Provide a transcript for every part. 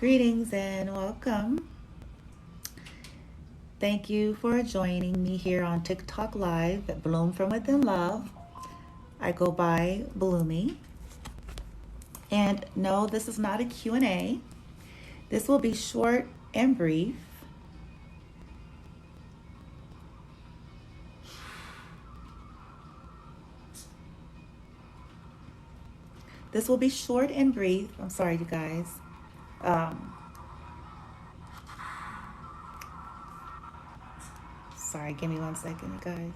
Greetings and welcome. Thank you for joining me here on TikTok Live at Bloom from Within Love. I go by Bloomy. And no, this is not a Q&A. This will be short and brief. This will be short and brief. I'm sorry, you guys. Sorry, give me 1 second, you guys.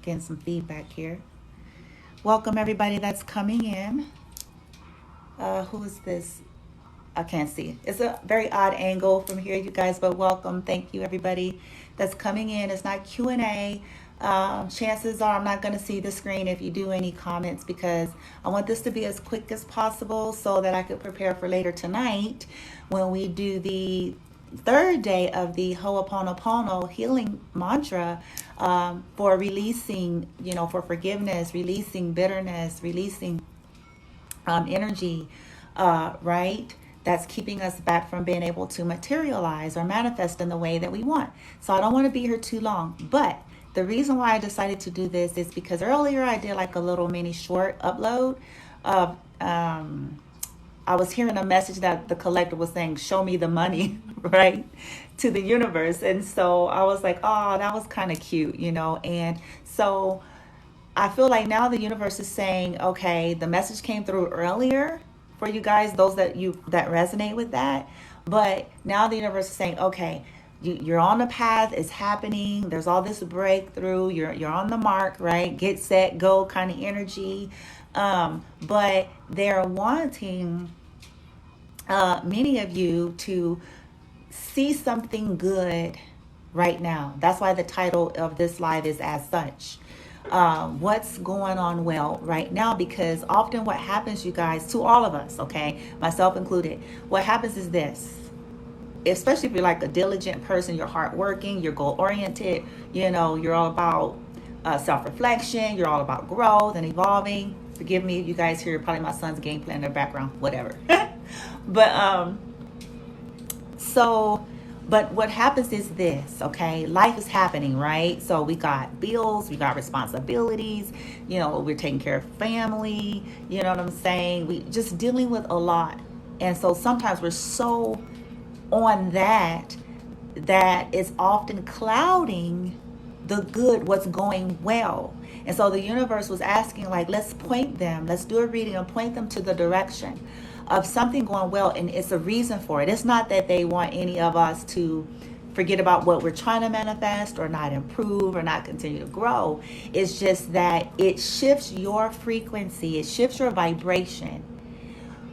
Getting some feedback here. Welcome everybody that's coming in. Who is this? I can't see. It's a very odd angle from here, you guys, but welcome. Thank you everybody that's coming in. It's not Q&A. Chances are I'm not going to see the screen if you do any comments, because I want this to be as quick as possible so that I could prepare for later tonight when we do the third day of the Ho'oponopono healing mantra, for releasing, for forgiveness, releasing bitterness, releasing energy, right? That's keeping us back from being able to materialize or manifest in the way that we want. So I don't want to be here too long, but the reason why I decided to do this is because earlier I did like a little mini short upload of, I was hearing a message that the collector was saying, show me the money, right, to the universe. And so I was like, oh, that was kind of cute, and so I feel like now the universe is saying, okay, the message came through earlier for you guys, those that resonate with that. But now the universe is saying, okay, you're on the path, it's happening. There's all this breakthrough. You're on the mark, right? Get set, go kind of energy. But they're wanting many of you to see something good right now. That's why the title of this live is as such. What's going on well right now, because often what happens, you guys, to all of us, okay, myself included, what happens is this, especially if you're like a diligent person, you're hardworking, you're goal-oriented, you're all about self-reflection, you're all about growth and evolving. Forgive me if you guys hear probably my son's game plan in the background, whatever. But what happens is this, okay? Life is happening, right? So we got bills, we got responsibilities, we're taking care of family, you know what I'm saying? We just dealing with a lot. And so sometimes we're so on that it's often clouding the good, what's going well. And so the universe was asking, like, let's do a reading and point them to the direction of something going well. And it's a reason for it. It's not that they want any of us to forget about what we're trying to manifest or not improve or not continue to grow. It's just that it shifts your frequency. It shifts your vibration,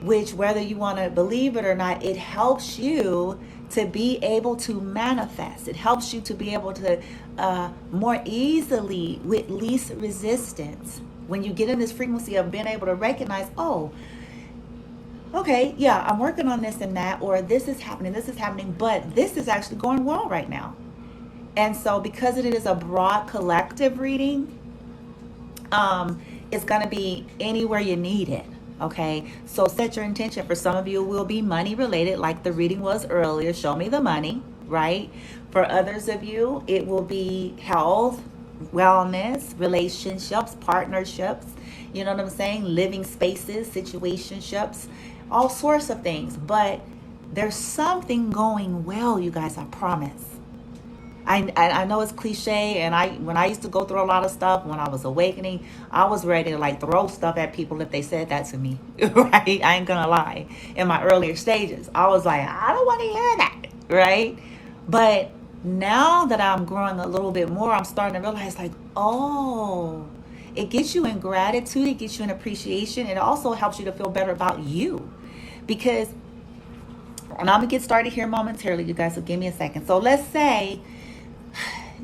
which, whether you want to believe it or not, it helps you to be able to manifest. It helps you to be able to more easily, with least resistance, when you get in this frequency of being able to recognize, oh, okay, yeah, I'm working on this and that, or this is happening, but this is actually going well right now. And so because it is a broad collective reading, it's going to be anywhere you need it. Okay, so set your intention. For some of you, it will be money related, like the reading was earlier. Show me the money, right? For others of you, it will be health, wellness, relationships, partnerships, you know what I'm saying? Living spaces, situationships, all sorts of things. But there's something going well, you guys, I promise. I know it's cliche, and when I used to go through a lot of stuff when I was awakening, I was ready to like throw stuff at people if they said that to me, right? I ain't gonna lie. In my earlier stages, I was like, I don't want to hear that, right? But now that I'm growing a little bit more, I'm starting to realize, like, oh, it gets you in gratitude, it gets you in appreciation, it also helps you to feel better about you, because, and I'm gonna get started here momentarily, you guys, so give me a second. So let's say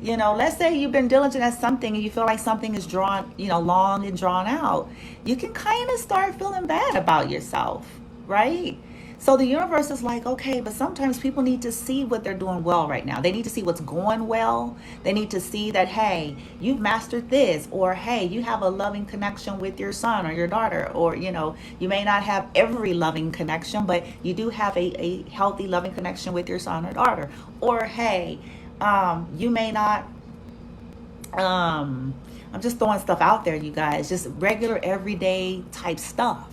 you've been diligent at something and you feel like something is drawn, long and drawn out. You can kind of start feeling bad about yourself, right? So the universe is like, okay, but sometimes people need to see what they're doing well right now. They need to see what's going well. They need to see that, hey, you've mastered this, or hey, you have a loving connection with your son or your daughter, or, you know, you may not have every loving connection, but you do have a healthy, loving connection with your son or daughter. Or, hey, you may not, I'm just throwing stuff out there, you guys, just regular, everyday type stuff.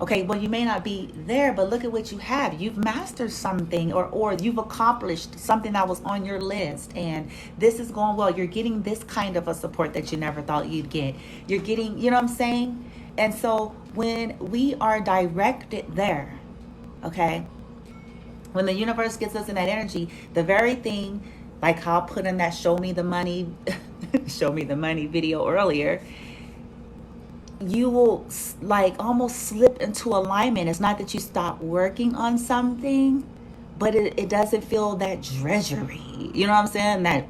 Okay, well, you may not be there, but look at what you have. You've mastered something, or you've accomplished something that was on your list, and this is going well. You're getting this kind of a support that you never thought you'd get. You're getting, you know what I'm saying? And so when we are directed there, okay, when the universe gets us in that energy, the very thing, like how I put in that show me the money, show me the money video earlier, you will like almost slip into alignment. It's not that you stop working on something, but it doesn't feel that drudgery. You know what I'm saying? That,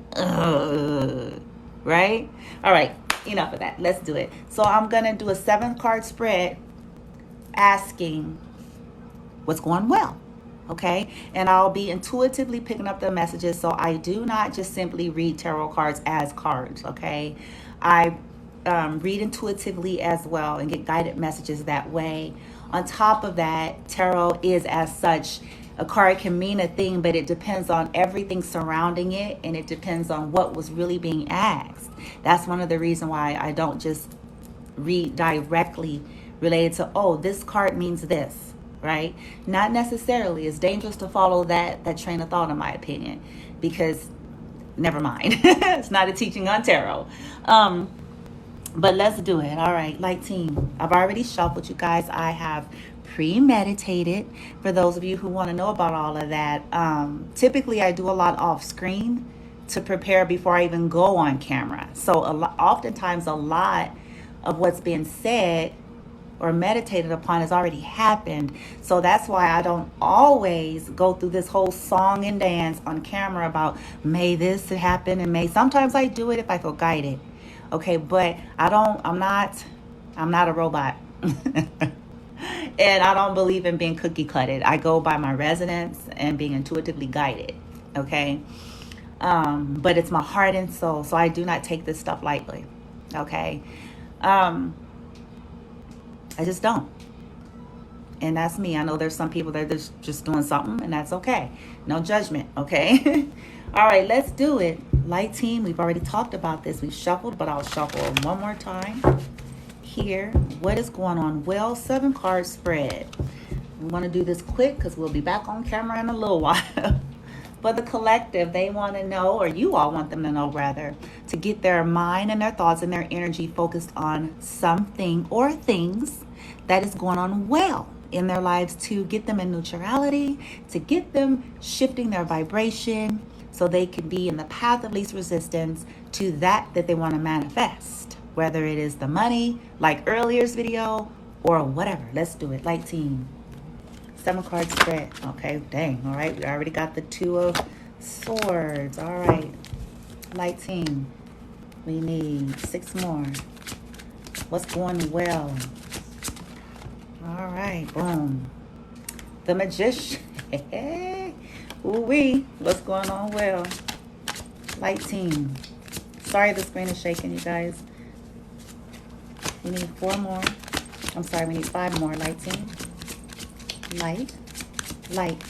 right? All right, enough of that. Let's do it. So I'm going to do a 7-card spread asking what's going well. Okay, and I'll be intuitively picking up the messages. So I do not just simply read tarot cards as cards. Okay, I read intuitively as well and get guided messages that way. On top of that, tarot is as such, a card can mean a thing, but it depends on everything surrounding it, and it depends on what was really being asked. That's one of the reasons why I don't just read directly related to, oh, this card means this, right? Not necessarily. It's dangerous to follow that train of thought, in my opinion, because never mind. It's not a teaching on tarot. But let's do it. All right, light team. I've already shuffled, you guys. I have premeditated. For those of you who want to know about all of that, typically I do a lot off screen to prepare before I even go on camera. So oftentimes a lot of what's being said or meditated upon has already happened. So that's why I don't always go through this whole song and dance on camera about may this happen and may. Sometimes I do it if I feel guided. Okay, but I'm not a robot. And I don't believe in being cookie cutted. I go by my resonance and being intuitively guided. Okay. But it's my heart and soul. So I do not take this stuff lightly. Okay. I just don't. And that's me. I know there's some people that are just doing something, and that's okay. No judgment. Okay. All right, let's do it. Light team, we've already talked about this. We've shuffled, but I'll shuffle one more time. Here, what is going on? Well, 7-card spread. We want to do this quick because we'll be back on camera in a little while. But the collective, they want to know, or you all want them to know rather, to get their mind and their thoughts and their energy focused on something or things that is going on well in their lives, to get them in neutrality, to get them shifting their vibration, so they can be in the path of least resistance to that they want to manifest, whether it is the money, like earlier's video, or whatever. Let's do it. Light team. 7-card spread. Okay, dang. All right, we already got the 2 of Swords. All right. Light team. We need 6 more. What's going well? All right, boom. The Magician. Ooh-wee, what's going on well? Light team. Sorry the screen is shaking, you guys. We need 4 more. I'm sorry, we need 5 more. Light team. Light.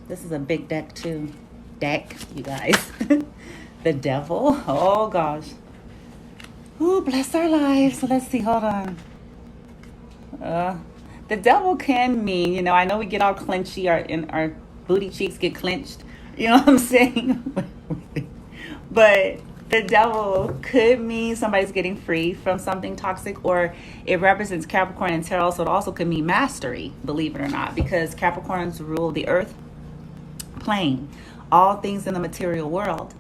This is a big deck too. You guys. The Devil. Oh gosh. Ooh, bless our lives. So let's see, hold on. The Devil can mean, I know we get all clenchy, our booty cheeks get clenched, you know what I'm saying? But the Devil could mean somebody's getting free from something toxic, or it represents Capricorn and Tarot, so it also could mean mastery, believe it or not, because Capricorns rule the earth plane, all things in the material world.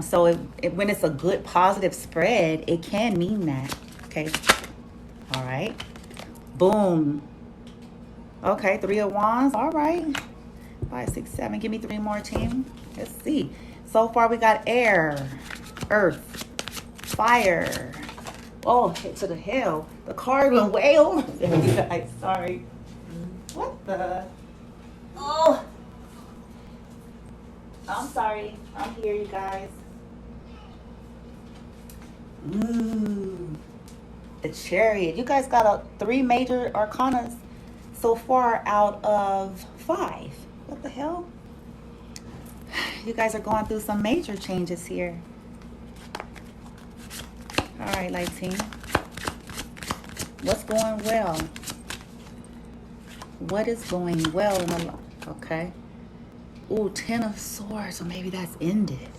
So when it's a good, positive spread, it can mean that. Okay. All right. Boom. Okay, 3 of Wands. All right. 5, 6, 7. Give me 3 more, team. Let's see. So far, we got air, earth, fire. Oh, hit to the hell. The card went way over there, you guys. Sorry. What? Oh, I'm sorry. I'm here, you guys. Ooh, the Chariot. You guys got three major arcanas so far out of five. What the hell? You guys are going through some major changes here. All right, light team. What's going well? What is going well in the life? Okay. Ooh, Ten of Swords. So maybe that's ended.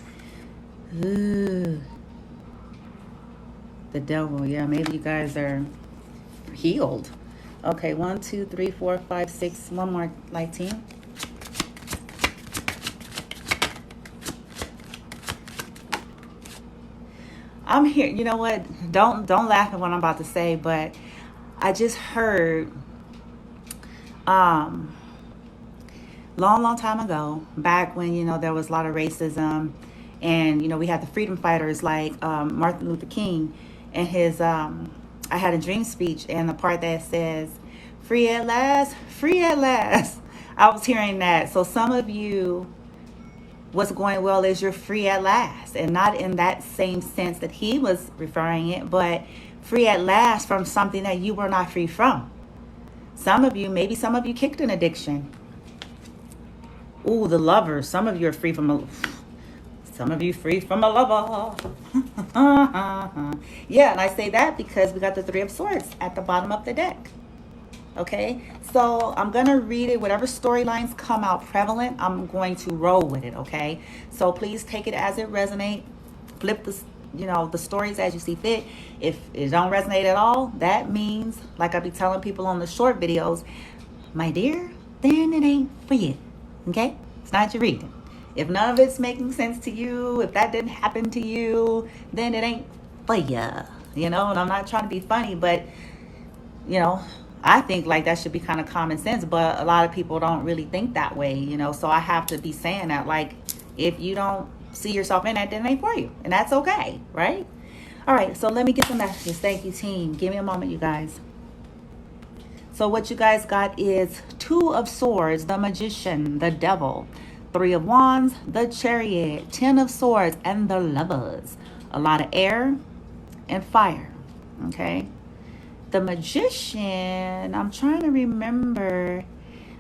Ooh. The Devil. Yeah, maybe you guys are healed. Okay, 1, 2, 3, 4, 5, 6. One more, light team. I'm here. You know what? Don't laugh at what I'm about to say, but I just heard long time ago, back when, you know, there was a lot of racism, and, you know, we had the freedom fighters like Martin Luther King and his I had a dream speech, and the part that says free at last, free at last. I was hearing that. So some of you, what's going well is you're free at last, and not in that same sense that he was referring it, but free at last from something that you were not free from. Some of you, maybe some of you kicked an addiction. Ooh, the lovers. Some of you are free from some of you free from a lover. Yeah, and I say that because we got the Three of Swords at the bottom of the deck. Okay, so I'm going to read it. Whatever storylines come out prevalent, I'm going to roll with it, okay? So please take it as it resonates. Flip the, you know, the stories as you see fit. If it don't resonate at all, that means, like I be telling people on the short videos, my dear, then it ain't for you, okay? It's not your reading. If none of it's making sense to you, if that didn't happen to you, then it ain't for you, you know? And I'm not trying to be funny, but, you know, I think like that should be kind of common sense, but a lot of people don't really think that way, you know? So I have to be saying that, like, if you don't see yourself in that, then it ain't for you. And that's okay, right? All right, so let me get the messages. Thank you, team. Give me a moment, you guys. So what you guys got is Two of Swords, the Magician, the Devil, Three of Wands, the Chariot, Ten of Swords, and the Lovers. A lot of air and fire, okay? The Magician, I'm trying to remember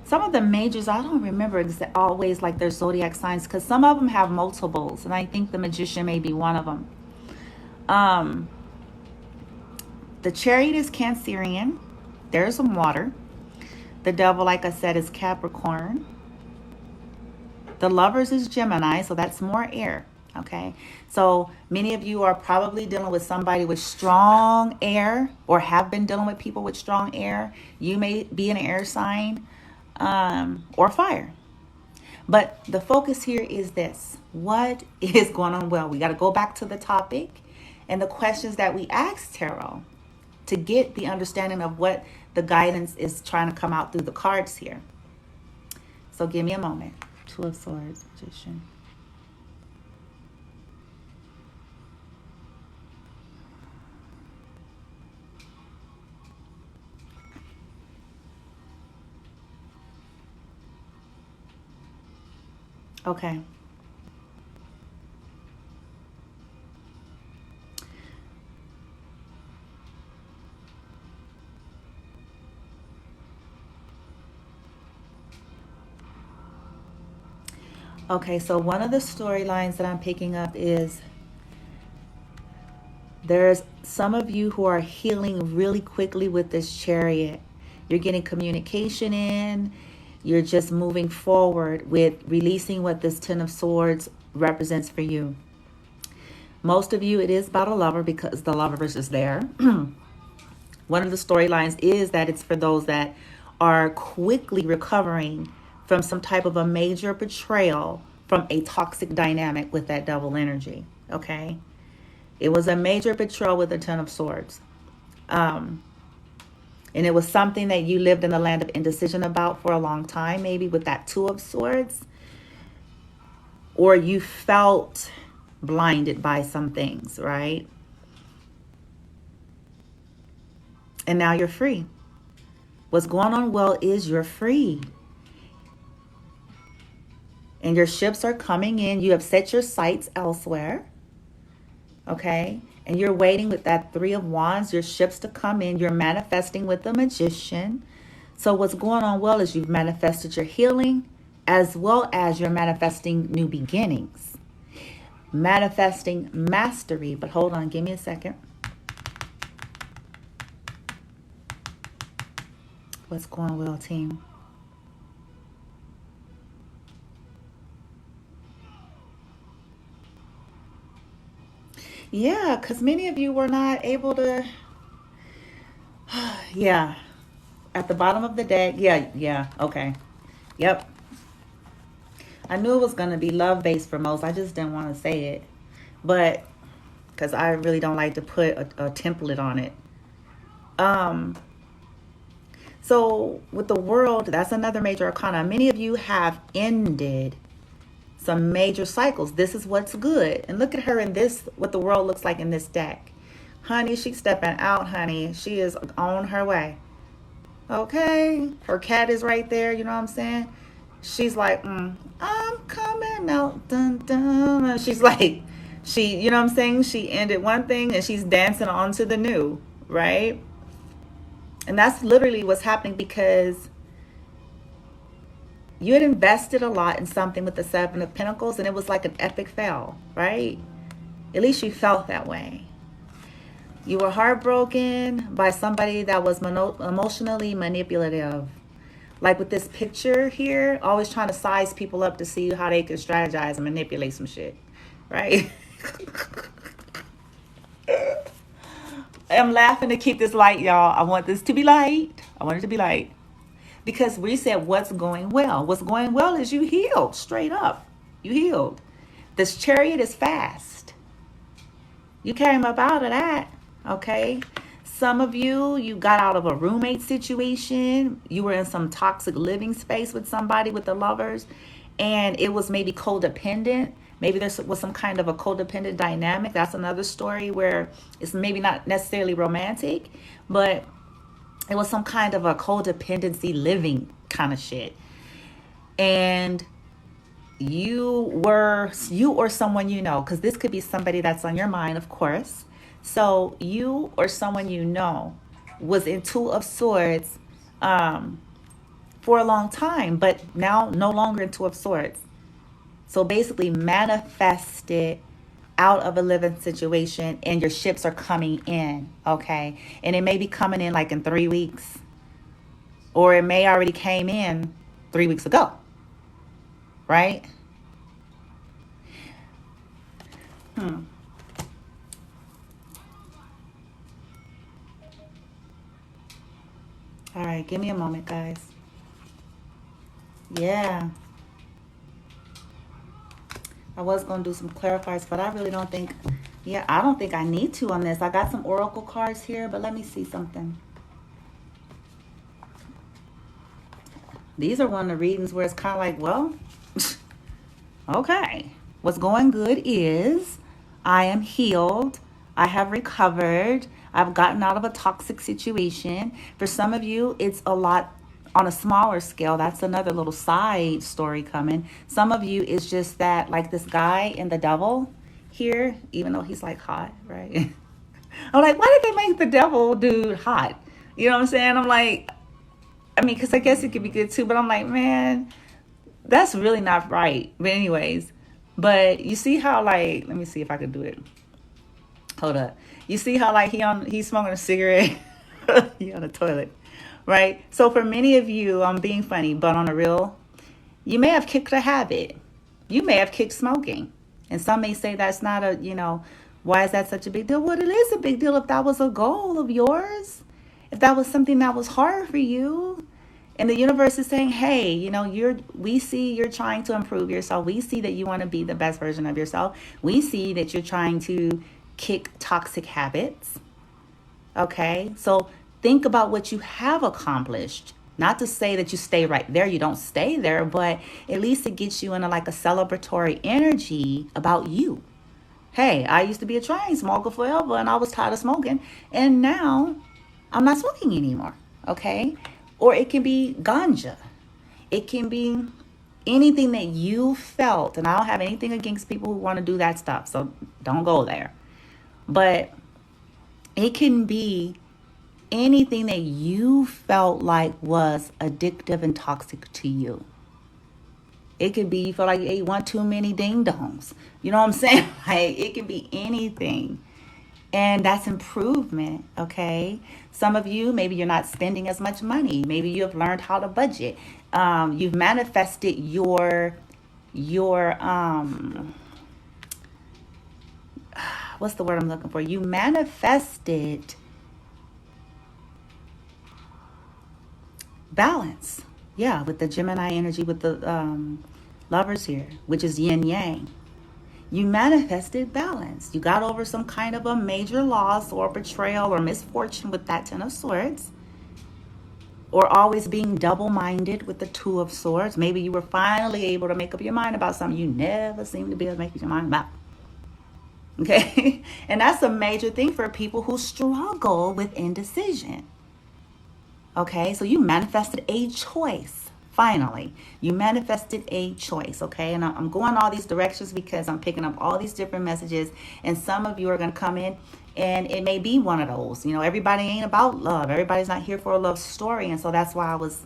some of the majors. I don't remember always like their zodiac signs, because some of them have multiples, and I think the Magician may be one of them. The Chariot is Cancerian. There's some water. The Devil, like I said, is Capricorn. The Lovers is Gemini, so that's more air. Okay, so many of you are probably dealing with somebody with strong air, or have been dealing with people with strong air. You may be an air sign or fire. But the focus here is this. What is going on well? We got to go back to the topic and the questions that we asked tarot to get the understanding of what the guidance is trying to come out through the cards here. So give me a moment. Two of Swords, Magician. Okay. Okay, so one of the storylines that I'm picking up is there's some of you who are healing really quickly with this Chariot. You're getting communication in. You're just moving forward with releasing what this Ten of Swords represents for you. Most of you, it is about a lover because the Lovers is there. One of the storylines is that it's for those that are quickly recovering from some type of a major betrayal from a toxic dynamic with that double energy, okay? It was a major betrayal with the Ten of Swords. And it was something that you lived in the land of indecision about for a long time, maybe with that Two of Swords. Or you felt blinded by some things, right? And now you're free. What's going on well is you're free. And your ships are coming in. You have set your sights elsewhere. Okay? And you're waiting with that Three of Wands, your ships to come in. You're manifesting with the Magician. So what's going on well is you've manifested your healing, as well as you're manifesting new beginnings. Manifesting mastery. But hold on, give me a second. What's going well, team? Yeah, because many of you were not able to. Yeah. At the bottom of the deck. Yeah. Okay. Yep. I knew it was going to be love-based for most. I just didn't want to say it. But, because I really don't like to put a template on it. So, with the world, that's another major arcana. Many of you have ended some major cycles. This is what's good. And look at her in this, what the world looks like in this deck. Honey, she's stepping out, honey. She is on her way. Okay? Her cat is right there, you know what I'm saying? She's like, I'm coming out. Dun, dun. And she's like, you know what I'm saying? She ended one thing and she's dancing on to the new, right? And that's literally what's happening because you had invested a lot in something with the Seven of Pentacles and it was like an epic fail, right? At least you felt that way. You were heartbroken by somebody that was emotionally manipulative. Like with this picture here, always trying to size people up to see how they can strategize and manipulate some shit, right? I'm laughing to keep this light, y'all. I want this to be light. I want it to be light. Because we said, what's going well? What's going well is you healed, straight up. You healed. This Chariot is fast. You came up out of that, okay? Some of you got out of a roommate situation. You were in some toxic living space with somebody, with the Lovers, and it was maybe codependent. Maybe there was some kind of a codependent dynamic. That's another story where it's maybe not necessarily romantic, but it was some kind of a codependency living kind of shit. And you or someone you know, because this could be somebody that's on your mind, of course. So you or someone you know was in Two of Swords for a long time, but now no longer in Two of Swords. So basically manifested out of a living situation and your ships are coming in, okay? And it may be coming in like in 3 weeks. Or it may already came in 3 weeks ago, right? All right, give me a moment, guys. Yeah. I was going to do some clarifiers, but I really don't think, I don't think I need to on this. I got some oracle cards here, but let me see something. These are one of the readings where it's kind of like, well, okay. What's going good is I am healed. I have recovered. I've gotten out of a toxic situation. For some of you, it's a lot on a smaller scale. That's another little side story coming. Some of you, it's just that, like this guy in the Devil here, even though he's like hot, right? I'm like, why did they make the Devil dude hot? You know what I'm saying? I'm like, I mean, because I guess it could be good too, but I'm like, man, that's really not right. But anyways, but you see how, like, let me see if I could do it. Hold up. You see how, like, he's smoking a cigarette? He on the toilet. Right? So for many of you, I'm being funny, but on a real, you may have kicked a habit. You may have kicked smoking. And some may say that's not why is that such a big deal? Well, it is a big deal if that was a goal of yours. If that was something that was hard for you. And the universe is saying, hey, we see you're trying to improve yourself. We see that you want to be the best version of yourself. We see that you're trying to kick toxic habits. Okay? So think about what you have accomplished. Not to say that you stay right there. You don't stay there, but at least it gets you into like a celebratory energy about you. Hey, I used to be a chain smoker forever and I was tired of smoking. And now I'm not smoking anymore. Okay? or it can be ganja. It can be anything that you felt. And I don't have anything against people who want to do that stuff, so don't go there. But it can be anything that you felt like was addictive and toxic to you. It could be you feel like you ate one too many ding dongs. You know what I'm saying? Like, it can be anything. And that's improvement, okay? Some of you, maybe you're not spending as much money. Maybe you have learned how to budget. You've manifested your what's the word I'm looking for? You manifested balance. Yeah, with the Gemini energy, with the lovers here, which is yin yang. You manifested balance. You got over some kind of a major loss or betrayal or misfortune with that Ten of Swords. Or always being double-minded with the Two of Swords. Maybe you were finally able to make up your mind about something you never seem to be able to make up your mind about. Okay? And that's a major thing for people who struggle with indecision. Okay? So you manifested a choice. Finally, you manifested a choice, okay? And I'm going all these directions because I'm picking up all these different messages, and some of you are going to come in, and it may be one of those. You know, everybody ain't about love. Everybody's not here for a love story, and so that's why I was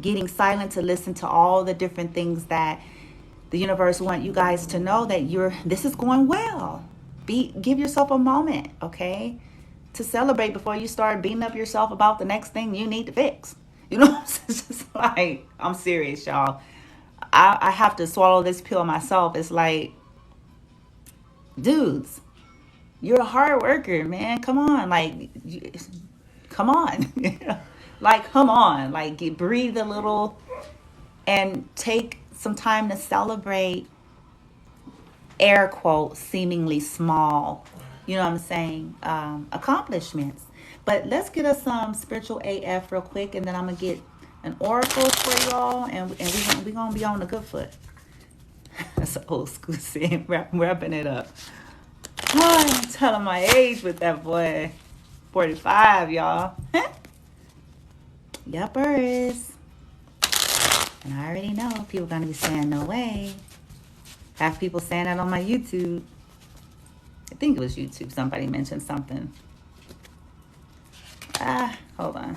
getting silent to listen to all the different things that the universe want you guys to know, that this is going well. Give yourself a moment, okay, to celebrate before you start beating up yourself about the next thing you need to fix. You know, it's just like, I'm serious, y'all. I have to swallow this pill myself. It's like, dudes, you're a hard worker, man. Come on. Like, come on. Like, come on. Like, breathe a little and take some time to celebrate, air quotes, seemingly small, you know what I'm saying, accomplishments. But let's get us some spiritual AF real quick, and then I'm going to get an oracle for y'all, and we're going to be on the good foot. That's an old school saying, wrapping it up. Oh, I'm telling my age with that boy. 45, y'all. Yuppers. And I already know people are going to be saying, no way. Have people saying that on my YouTube. I think it was YouTube. Somebody mentioned something. Hold on.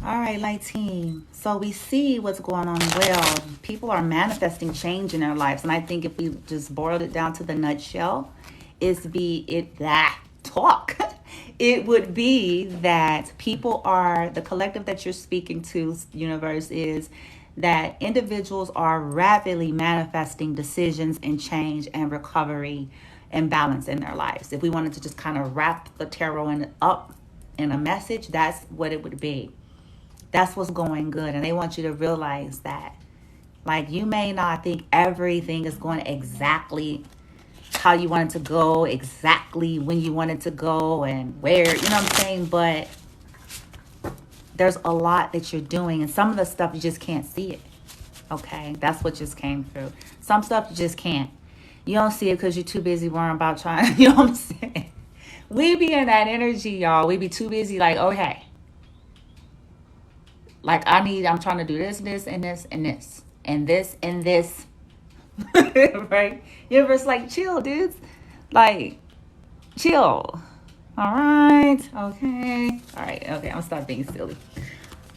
All right, light team. So we see what's going on well. People are manifesting change in their lives. And I think if we just boiled it down to the nutshell, it would be that people are, the collective that you're speaking to, universe, is that individuals are rapidly manifesting decisions and change and recovery and balance in their lives. If we wanted to just kind of wrap the tarot up in a message, that's what it would be. That's what's going good. And they want you to realize that. Like, you may not think everything is going exactly how you want it to go, exactly when you want it to go and where, you know what I'm saying? But there's a lot that you're doing, and some of the stuff you just can't see it. Okay, that's what just came through. Some stuff you just can't. You don't see it because you're too busy worrying about trying. You know what I'm saying? We be in that energy, y'all. We be too busy, like, okay, like I'm trying to do this, this, and this, and this, and this, and this. Right? Universe, like, chill, dudes. Like, chill. All right. Okay. All right. Okay. I'm gonna stop being silly.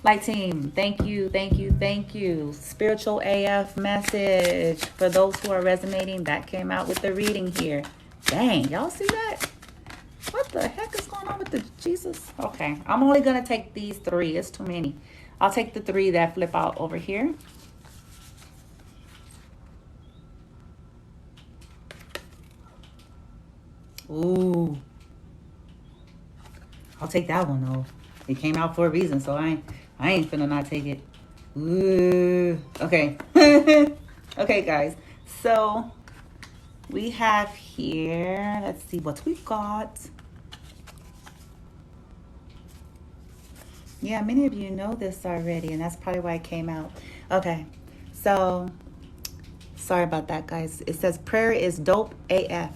Light team, thank you, thank you, thank you. Spiritual AF message for those who are resonating. That came out with the reading here. Dang, y'all see that? What the heck is going on with the Jesus? Okay, I'm only gonna take these 3. It's too many. I'll take the 3 that flip out over here. Ooh. I'll take that one though. It came out for a reason, so I ain't finna not take it. Ooh. Okay. Okay, guys. So we have here, let's see what we got. Yeah, many of you know this already, and that's probably why it came out. Okay. So sorry about that, guys. It says prayer is dope AF.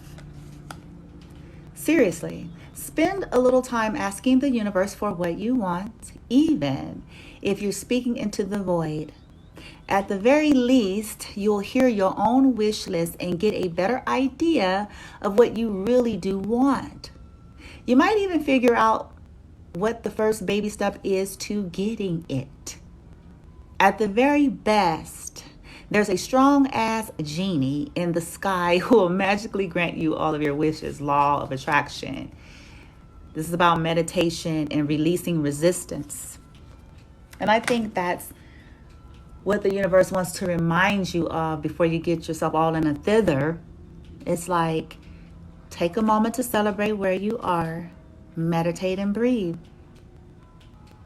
Seriously, spend a little time asking the universe for what you want, even if you're speaking into the void. At the very least, you'll hear your own wish list and get a better idea of what you really do want. You might even figure out what the first baby step is to getting it. At the very best, there's a strong ass genie in the sky who will magically grant you all of your wishes. Law of attraction. This is about meditation and releasing resistance. And I think that's what the universe wants to remind you of before you get yourself all in a thither. It's like, take a moment to celebrate where you are, meditate and breathe,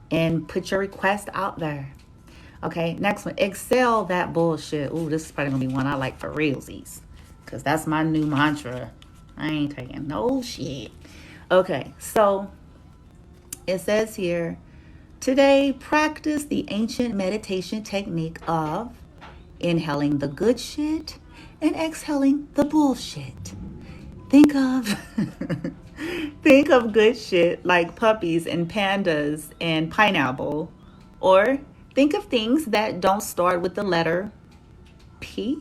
and put your request out there. Okay, next one, excel that bullshit. Ooh, this is probably gonna be one I like for realsies, because that's my new mantra. I ain't taking no shit. Okay, so it says here, today, practice the ancient meditation technique of inhaling the good shit and exhaling the bullshit. Think of think of good shit like puppies and pandas and pineapple, or think of things that don't start with the letter P.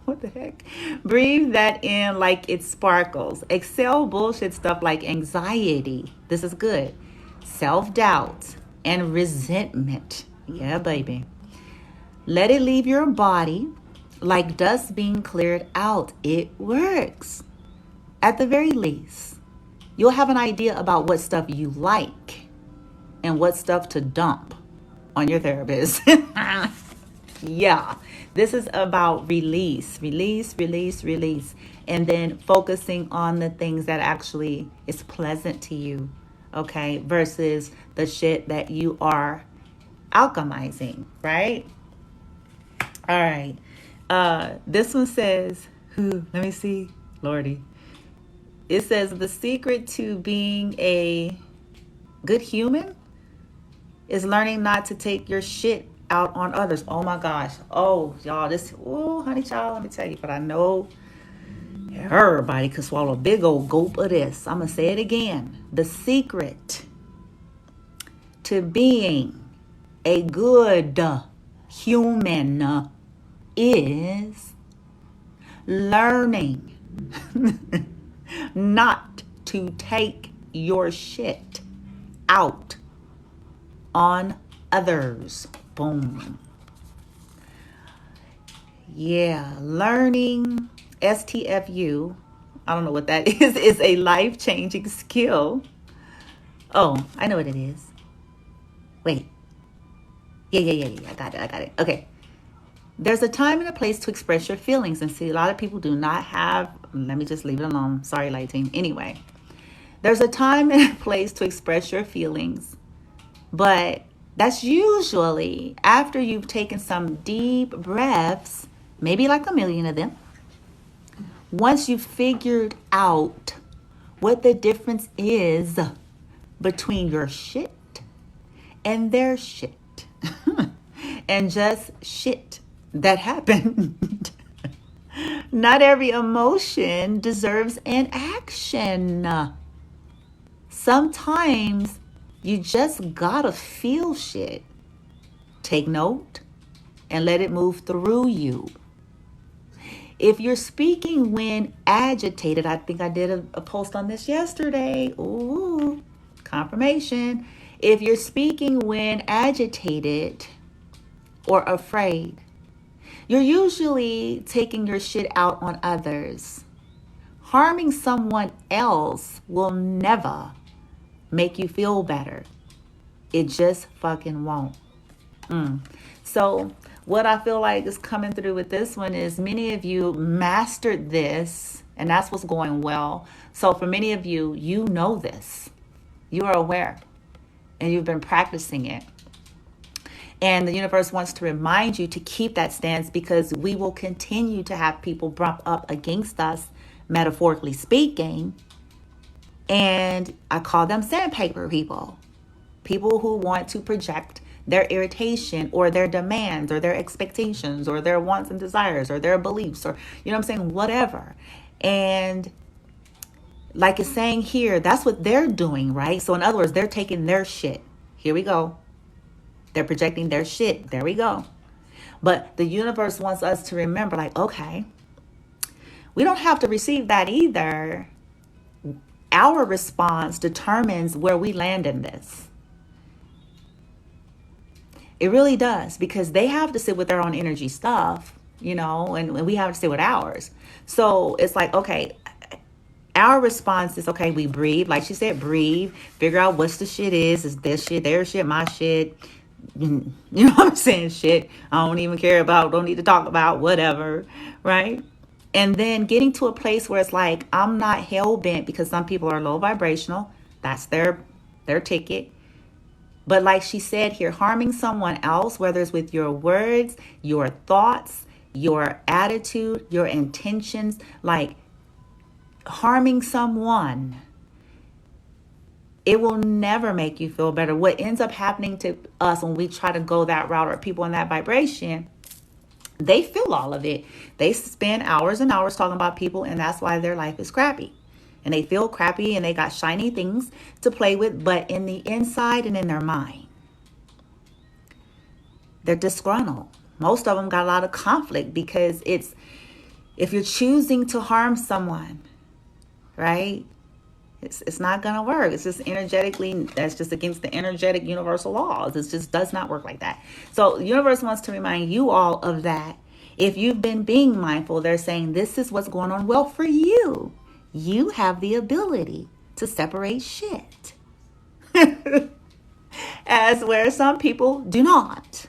What the heck? Breathe that in like it sparkles. Exhale bullshit stuff like anxiety. This is good. Self-doubt and resentment. Yeah, baby. Let it leave your body like dust being cleared out. It works. At the very least, you'll have an idea about what stuff you like and what stuff to dump on your therapist. Yeah, this is about release, and then focusing on the things that actually is pleasant to you, okay, versus the shit that you are alchemizing, right? All right. This one says, let me see, Lordy. It says the secret to being a good human is learning not to take your shit out on others. Oh my gosh. Oh, y'all, honey child, let me tell you, but I know everybody could swallow a big old gulp of this. I'm going to say it again. The secret to being a good human is learning not to take your shit out on others. Boom. Yeah, learning STFU, I don't know what that is a life-changing skill. Oh, I know what it is. Wait. Yeah. I got it. Okay. There's a time and a place to express your feelings. And see, a lot of people do not have, let me just leave it alone. Sorry, light team. Anyway, there's a time and a place to express your feelings. But that's usually after you've taken some deep breaths, maybe like a million of them. Once you've figured out what the difference is between your shit and their shit and just shit that happened. Not every emotion deserves an action. Sometimes you just gotta feel shit. Take note and let it move through you. If you're speaking when agitated, I think I did a post on this yesterday. Ooh, confirmation. If you're speaking when agitated or afraid, you're usually taking your shit out on others. Harming someone else will never make you feel better. It just fucking won't. So what I feel like is coming through with this one is many of you mastered this, and that's what's going well. So for many of you, you know this. You are aware, and you've been practicing it. And the universe wants to remind you to keep that stance, because we will continue to have people bump up against us, metaphorically speaking. And I call them sandpaper people. People who want to project their irritation or their demands or their expectations or their wants and desires or their beliefs, or, you know what I'm saying, whatever. And like it's saying here, that's what they're doing, right? So in other words, they're taking their shit. Here we go. They're projecting their shit. There we go. But the universe wants us to remember, like, okay, we don't have to receive that either. Our response determines where we land in this. It really does, because they have to sit with their own energy stuff, and we have to sit with ours. So it's like, okay, our response is, okay, we breathe. Like she said, breathe, figure out what's the shit is this shit, their shit, my shit. You know what I'm saying? Shit I don't even care about, don't need to talk about, whatever, right? And then getting to a place where it's like, I'm not hell-bent, because some people are low vibrational. That's their ticket. But like she said here, harming someone else, whether it's with your words, your thoughts, your attitude, your intentions, like harming someone, it will never make you feel better. What ends up happening to us when we try to go that route, or people in that vibration, they feel all of it. They spend hours and hours talking about people, and that's why their life is crappy. And they feel crappy, and they got shiny things to play with, but in the inside and in their mind, they're disgruntled. Most of them got a lot of conflict, because if you're choosing to harm someone, right? It's not going to work. It's just energetically, that's just against the energetic universal laws. It just does not work like that. So the universe wants to remind you all of that. If you've been being mindful, they're saying this is what's going on. Well, for you, you have the ability to separate shit. As where some people do not.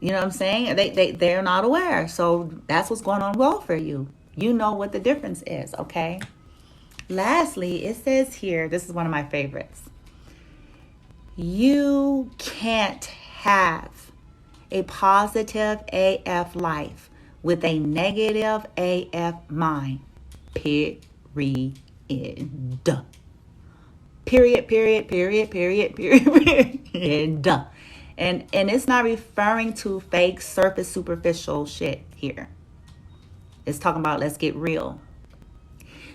You know what I'm saying? They're not aware. So that's what's going on well for you. You know what the difference is, okay? Lastly, it says here, this is one of my favorites. You can't have a positive AF life with a negative AF mind. Period. And it's not referring to fake, surface, superficial shit here. It's talking about, let's get real.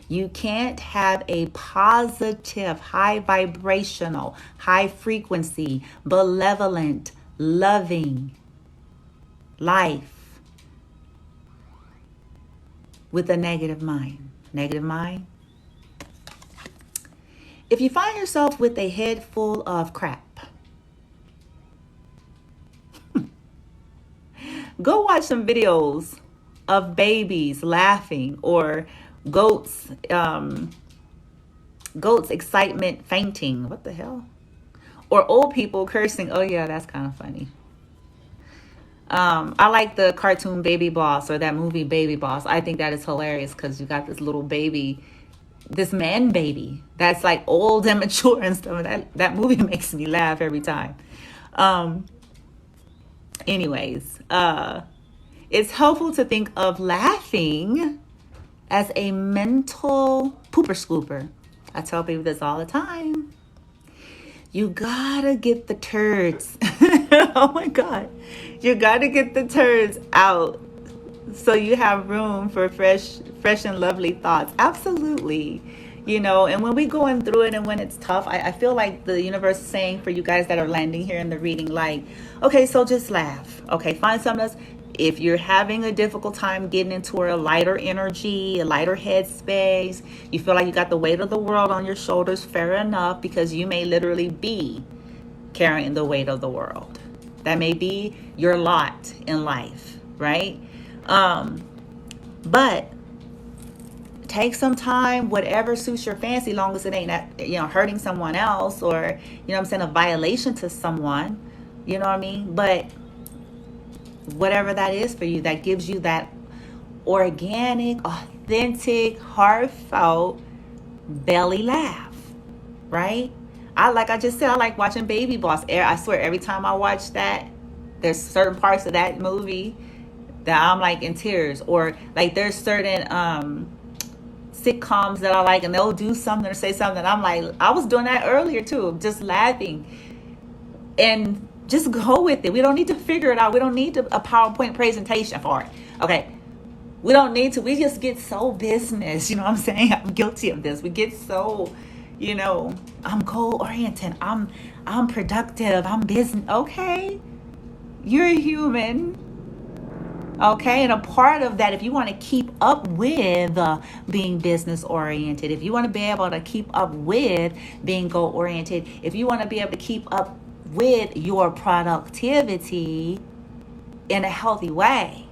You can't have a positive, high vibrational, high frequency, benevolent, loving life with a negative mind. Negative mind. If you find yourself with a head full of crap, go watch some videos of babies laughing, or goats excitement fainting. What the hell? Or old people cursing. Oh yeah, that's kind of funny. I like the cartoon Baby Boss, or that movie Baby Boss. I think that is hilarious, because you got this little baby, this man baby that's like old and mature and stuff. That movie makes me laugh every time. Anyways, it's helpful to think of laughing as a mental pooper scooper. I tell people this all the time. You gotta get the turds. Oh my God. You gotta get the turds out so you have room for fresh and lovely thoughts. Absolutely. And when we're going through it and when it's tough, I feel like the universe is saying for you guys that are landing here in the reading, like, okay, so just laugh. Okay, find something else. If you're having a difficult time getting into a lighter energy, a lighter headspace, you feel like you got the weight of the world on your shoulders, fair enough, because you may literally be carrying the weight of the world. That may be your lot in life, right? But take some time, whatever suits your fancy, long as it ain't hurting someone else, or, a violation to someone, you know what I mean? But whatever that is for you, that gives you that organic, authentic, heartfelt belly laugh, right? I just said, I like watching Baby Boss. I swear, every time I watch that, there's certain parts of that movie that I'm like in tears. Or like there's certain sitcoms that I like, and they'll do something or say something, I'm like, I was doing that earlier too, just laughing. And just go with it. We don't need to figure it out. We don't need a PowerPoint presentation for it. Okay. We don't need to. We just get so business. You know what I'm saying? I'm guilty of this. We get so, you know, I'm goal oriented. I'm productive. I'm business. Okay. You're a human. Okay, and a part of that, if you want to keep up with being business oriented, if you want to be able to keep up with being goal oriented, if you want to be able to keep up with your productivity in a healthy way,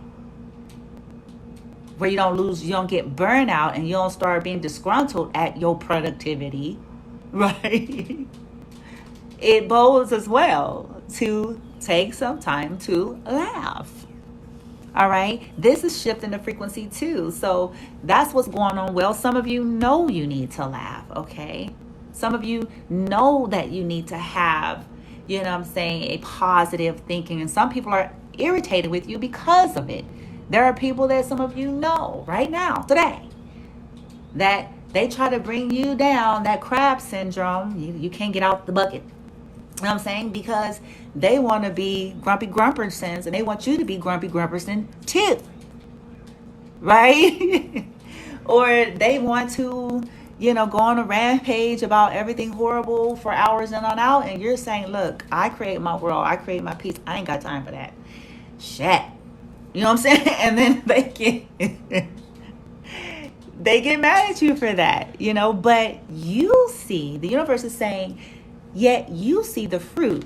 where you don't get burnout and you don't start being disgruntled at your productivity, right? It bodes as well to take some time to laugh. All right. This is shifting the frequency too. So that's what's going on. Well, some of you know you need to laugh. Okay. Some of you know that you need to have, you know what I'm saying, a positive thinking. And some people are irritated with you because of it. There are people that some of you know right now, today, that they try to bring you down, that crab syndrome. You can't get out the bucket. You know what I'm saying? Because they want to be grumpy grumpersons and they want you to be grumpy grumperson too. Right? Or they want to, you know, go on a rampage about everything horrible for hours in and out. And you're saying, look, I create my world. I create my peace. I ain't got time for that. Shit. You know what I'm saying? And then they get mad at you for that, you know, but you see, the universe is saying, yet you see the fruit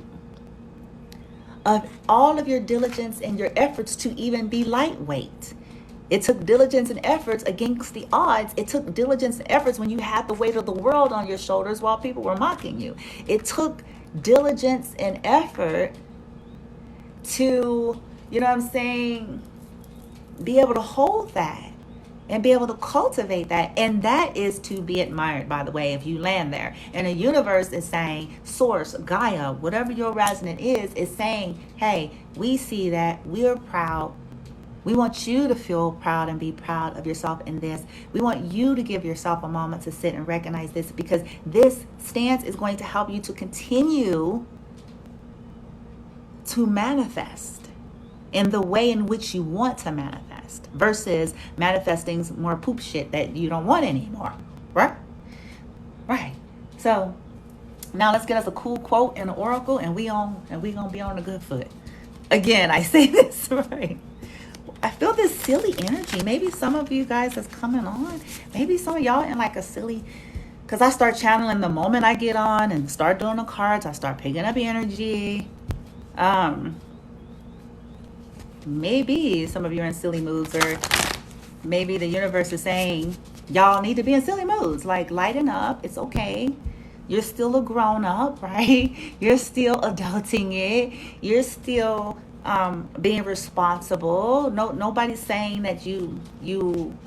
of all of your diligence and your efforts to even be lightweight. It took diligence and efforts against the odds. It took diligence and efforts when you had the weight of the world on your shoulders while people were mocking you. It took diligence and effort to, you know what I'm saying, be able to hold that and be able to cultivate that. And that is to be admired, by the way, if you land there. And the universe is saying, source, Gaia, whatever your resonant is saying, hey, we see that. We're proud. We want you to feel proud and be proud of yourself in this. We want you to give yourself a moment to sit and recognize this, because this stance is going to help you to continue to manifest in the way in which you want to manifest versus manifesting more poop shit that you don't want anymore. Right? Right. So now let's get us a cool quote and an oracle, and we gonna be on a good foot. Again, I say this, right? I feel this silly energy. Maybe some of you guys is coming on. Maybe some of y'all in like a silly, because I start channeling the moment I get on and start doing the cards. I start picking up energy. Maybe some of you are in silly moods, or maybe the universe is saying y'all need to be in silly moods. Like, lighten up. It's okay. You're still a grown up, right? You're still adulting it. You're still being responsible. Nobody's saying that you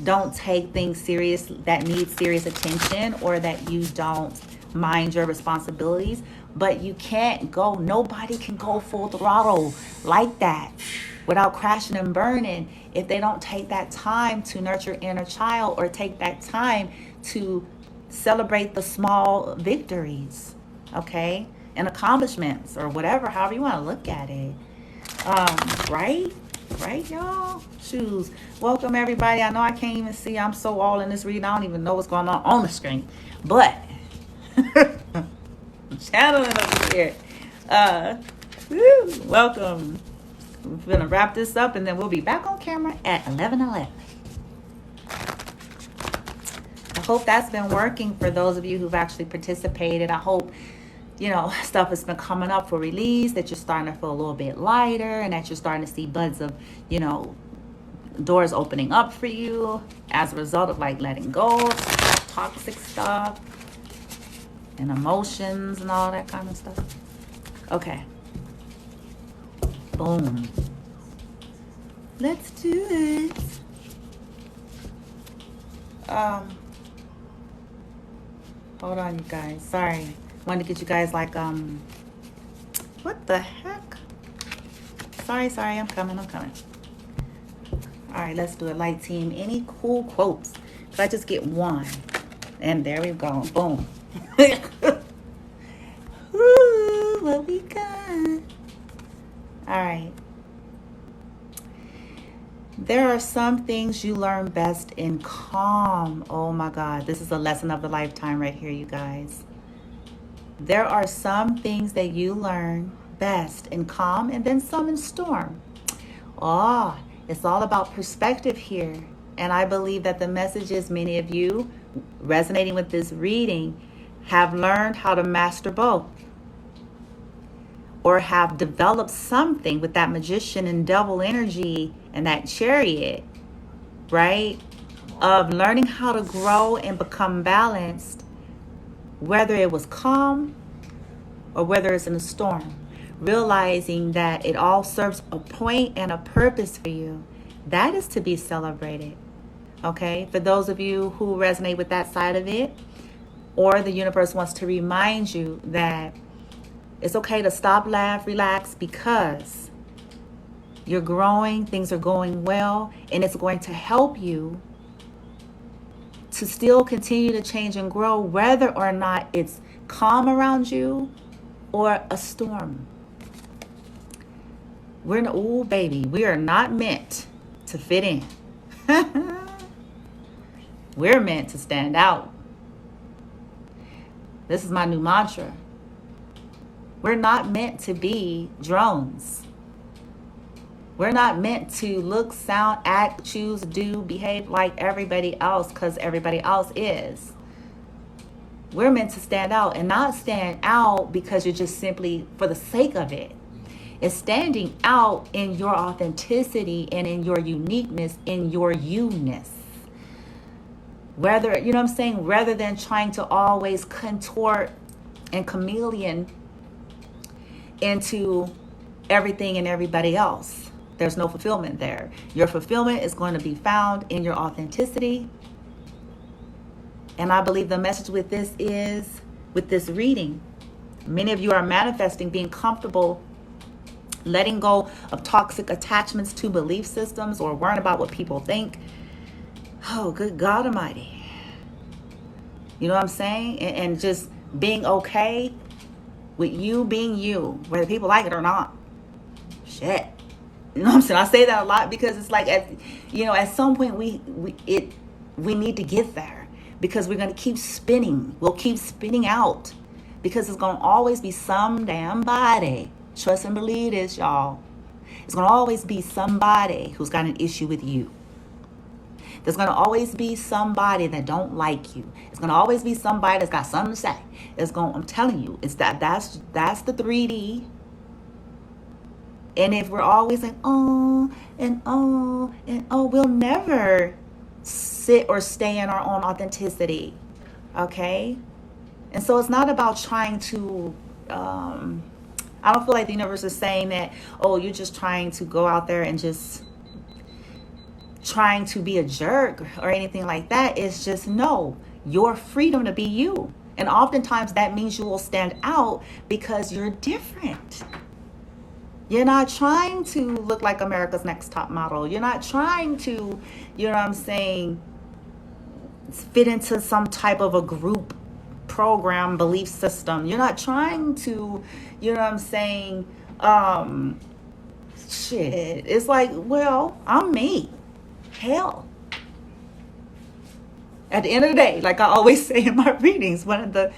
don't take things serious that need serious attention, or that you don't mind your responsibilities. But you can't go, nobody can go full throttle like that without crashing and burning if they don't take that time to nurture inner child, or take that time to celebrate the small victories, okay? And accomplishments, or whatever, however you want to look at it. Right, y'all? Shoes. Welcome, everybody. I know I can't even see. I'm so all in this reading. I don't even know what's going on the screen. But channeling over here. Welcome. We're gonna wrap this up, and then we'll be back on camera at 11:11. I hope that's been working for those of you who've actually participated. I hope, you know, stuff has been coming up for release, that you're starting to feel a little bit lighter, and that you're starting to see buds of, you know, doors opening up for you as a result of like letting go of toxic stuff and emotions and all that kind of stuff. Okay. Boom. Let's do it. Hold on, you guys. Sorry. Wanted to get you guys like, what the heck? Sorry. I'm coming. All right, let's do it. Light team. Any cool quotes? Could I just get one? And there we go. Boom. Ooh, what we got? All right. There are some things you learn best in calm. Oh my God, this is a lesson of the lifetime right here, you guys. There are some things that you learn best in calm and then some in storm. Oh, it's all about perspective here. And I believe that the message is many of you resonating with this reading have learned how to master both, or have developed something with that magician and devil energy and that chariot, right? Of learning how to grow and become balanced, whether it was calm or whether it's in a storm. Realizing that it all serves a point and a purpose for you. That is to be celebrated. Okay? For those of you who resonate with that side of it, or the universe wants to remind you that it's okay to stop, laugh, relax, because you're growing, things are going well, and it's going to help you to still continue to change and grow, whether or not it's calm around you or a storm. Oh baby, we are not meant to fit in. We're meant to stand out. This is my new mantra. We're not meant to be drones. We're not meant to look, sound, act, choose, do, behave like everybody else because everybody else is. We're meant to stand out, and not stand out because you're just simply for the sake of it. It's standing out in your authenticity and in your uniqueness, in your you-ness. Whether, you know what I'm saying, rather than trying to always contort and chameleon into everything and everybody else. There's no fulfillment there. Your fulfillment is going to be found in your authenticity. And I believe the message with this is, with this reading, many of you are manifesting being comfortable letting go of toxic attachments to belief systems or worrying about what people think. Oh, good God Almighty. You know what I'm saying? And just being okay with you being you, whether people like it or not. Shit. You know what I'm saying? I say that a lot because it's like, at some point we need to get there, because we're going to keep spinning. We'll keep spinning out because it's going to always be some damn body. Trust and believe this, y'all. It's going to always be somebody who's got an issue with you. There's going to always be somebody that don't like you. It's going to always be somebody that's got something to say. I'm telling you, it's that's the 3D. And if we're always like, oh, we'll never sit or stay in our own authenticity. Okay? And so it's not about trying to, I don't feel like the universe is saying that, oh, you're just trying to go out there and just trying to be a jerk or anything like that. It's just, no, your freedom to be you. And oftentimes that means you will stand out because you're different. You're not trying to look like America's Next Top Model. You're not trying to, you know what I'm saying, fit into some type of a group program, belief system. You're not trying to, you know what I'm saying, shit. It's like, well, I'm me. Hell. At the end of the day, like I always say in my readings, one of the,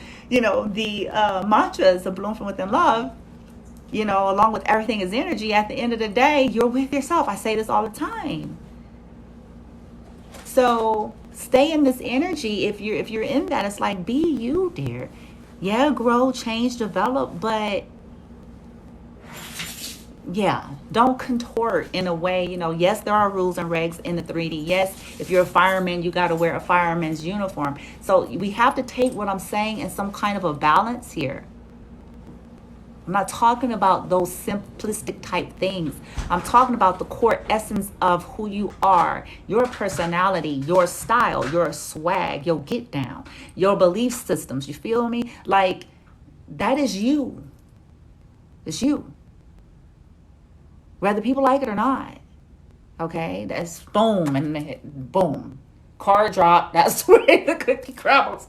mantras of Bloom from Within Love, along with everything is energy, at the end of the day, you're with yourself. I say this all the time. So stay in this energy. If you're in that, it's like, be you, dear. Yeah, grow, change, develop, but yeah, don't contort in a way, yes, there are rules and regs in the 3D. Yes, if you're a fireman, you got to wear a fireman's uniform. So we have to take what I'm saying in some kind of a balance here. I'm not talking about those simplistic type things. I'm talking about the core essence of who you are, your personality, your style, your swag, your get down, your belief systems. You feel me? Like, that is you. It's you. Whether people like it or not. Okay? That's boom and boom. Car drop. That's the way the cookie crumbles.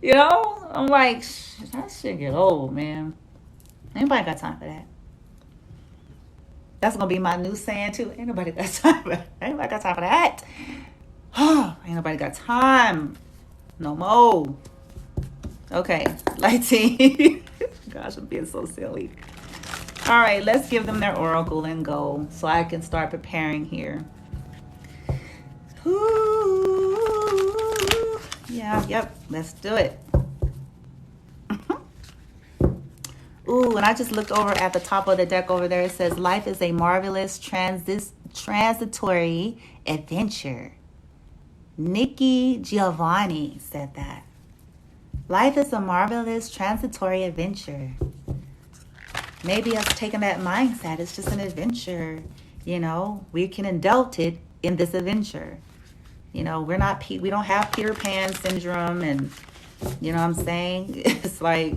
I'm like, that shit get old, man. Anybody got time for that? That's gonna be my new saying too. Ain't nobody got time for that. Ain't nobody got time for that. Ain't nobody got time. No more. Okay, lighting. Gosh, I'm being so silly. All right, let's give them their oracle and go so I can start preparing here. Ooh, yeah, yep, let's do it. Ooh, and I just looked over at the top of the deck over there. It says, life is a marvelous transitory adventure. Nikki Giovanni said that. Life is a marvelous transitory adventure. Maybe us taking that mindset, it's just an adventure. You know, we can indulge it in this adventure. You know, we don't have Peter Pan syndrome, and you know what I'm saying? It's like,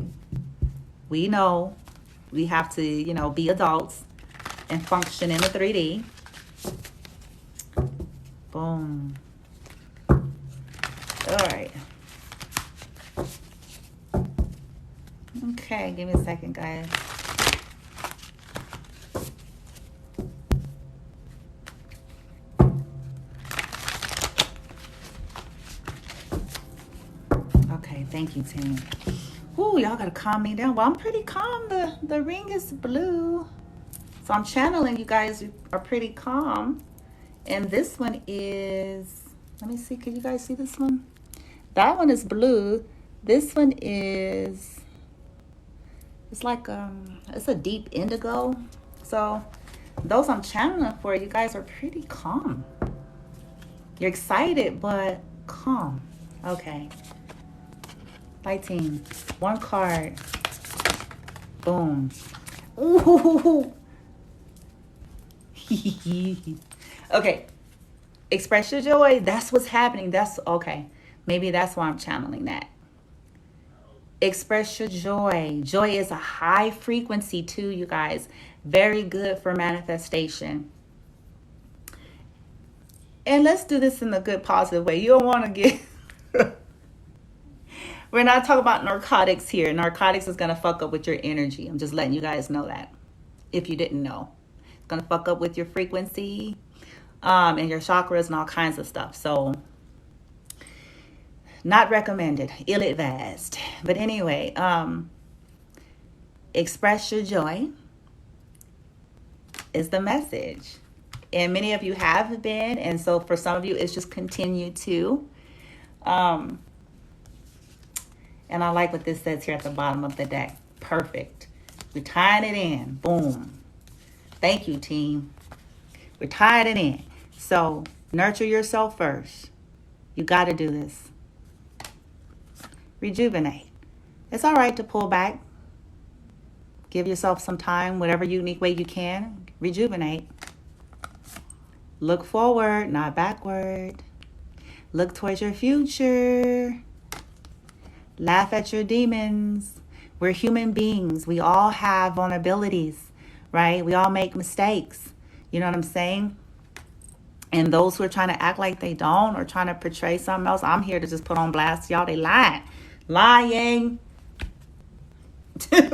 we know we have to, you know, be adults and function in the 3D. Boom. All right. Okay, give me a second, guys. Okay, thank you, team. Ooh, y'all gotta calm me down. Well, I'm pretty calm. The ring is blue. So I'm channeling you guys are pretty calm. And this one is, let me see, can you guys see this one? That one is blue. This one is, it's like, it's a deep indigo. So those I'm channeling for, you guys are pretty calm. You're excited, but calm. Okay. Lighting. One card. Boom. Ooh. Okay. Express your joy. That's what's happening. That's okay. Maybe that's why I'm channeling that. Express your joy. Joy is a high frequency too, you guys. Very good for manifestation. And let's do this in a good, positive way. You don't want to get... We're not talking about narcotics here. Narcotics is going to fuck up with your energy. I'm just letting you guys know that. If you didn't know. It's going to fuck up with your frequency and your chakras and all kinds of stuff. So, not recommended. Ill-advised. But anyway, express your joy is the message. And many of you have been. And so for some of you, it's just continue to. And I like what this says here at the bottom of the deck. Perfect. We're tying it in. Boom. Thank you, team. We're tying it in. So nurture yourself first. You got to do this. Rejuvenate. It's all right to pull back. Give yourself some time, whatever unique way you can. Rejuvenate. Look forward, not backward. Look towards your future. Laugh at your demons. We're human beings. We all have vulnerabilities, right? We all make mistakes. You know what I'm saying? And those who are trying to act like they don't or trying to portray something else, I'm here to just put on blast. Y'all, they lying. Lying.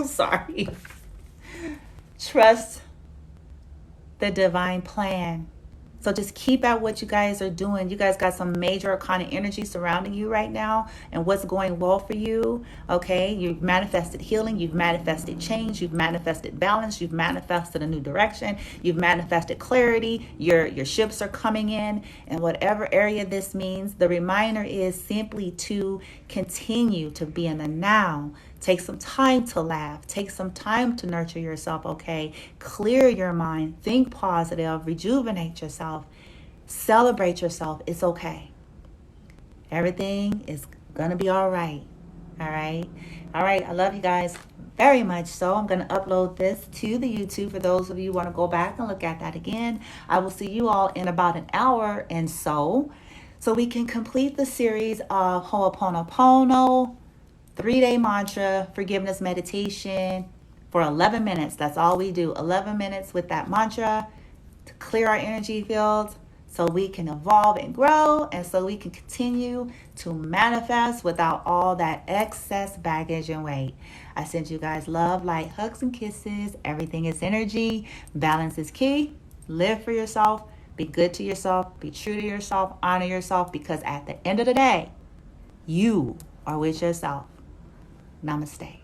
Sorry. Trust the divine plan. So just keep at what you guys are doing. You guys got some major arcana energy surrounding you right now and what's going well for you. Okay, you've manifested healing. You've manifested change. You've manifested balance. You've manifested a new direction. You've manifested clarity. Your ships are coming in. And whatever area this means, the reminder is simply to continue to be in the now. Take some time to laugh. Take some time to nurture yourself, okay? Clear your mind. Think positive. Rejuvenate yourself. Celebrate yourself. It's okay. Everything is going to be all right. All right? All right. I love you guys very much. So I'm going to upload this to the YouTube for those of you who want to go back and look at that again. I will see you all in about an hour and so we can complete the series of Ho'oponopono 3-day mantra, forgiveness meditation for 11 minutes. That's all we do. 11 minutes with that mantra to clear our energy field so we can evolve and grow, and so we can continue to manifest without all that excess baggage and weight. I send you guys love, light, hugs, and kisses. Everything is energy. Balance is key. Live for yourself. Be good to yourself. Be true to yourself. Honor yourself, because at the end of the day, you are with yourself. Namaste.